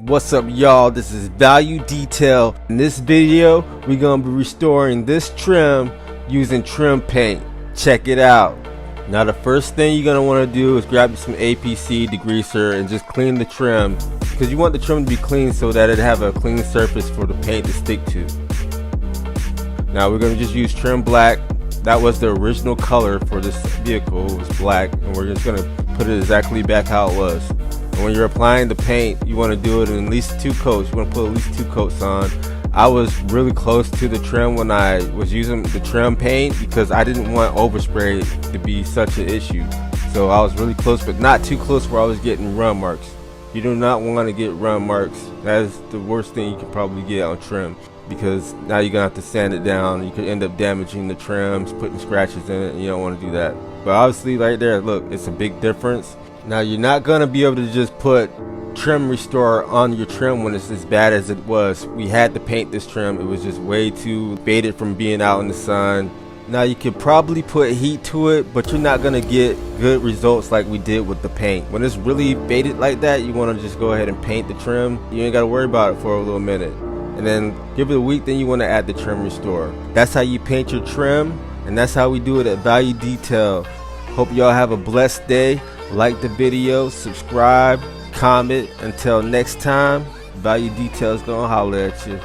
What's up, y'all? This is Value Detail. In this video, we're gonna be restoring this trim using trim paint. Check it out. Now the first thing you're gonna want to do is grab some APC degreaser and just clean the trim, because you want the trim to be clean so that it have a clean surface for the paint to stick to. Now we're gonna just use trim black. That was the original color for this vehicle, it was black, and we're just gonna put it exactly back how it was. And when you're applying the paint, you want to do it in at least 2 coats. You want to put at least 2 coats on. I was really close to the trim when I was using the trim paint because I didn't want overspray to be such an issue. So I was really close, but not too close where I was getting run marks. You do not want to get run marks. That is the worst thing you can probably get on trim, because now you're gonna have to sand it down. You could end up damaging the trims, putting scratches in it, and you don't want to do that. But obviously right there, look, it's a big difference. Now you're not gonna be able to just put trim restore on your trim when it's as bad as it was. We had to paint this trim. It was just way too faded from being out in the sun. Now you could probably put heat to it, but you're not gonna get good results like we did with the paint. When it's really faded like that, you wanna just go ahead and paint the trim. You ain't gotta worry about it for a little minute. And then give it a week, then you wanna add the trim restore. That's how you paint your trim, and that's how we do it at Value Detail. Hope y'all have a blessed day. Like the video, subscribe, comment. Until next time, Value Detail is gonna holler at you.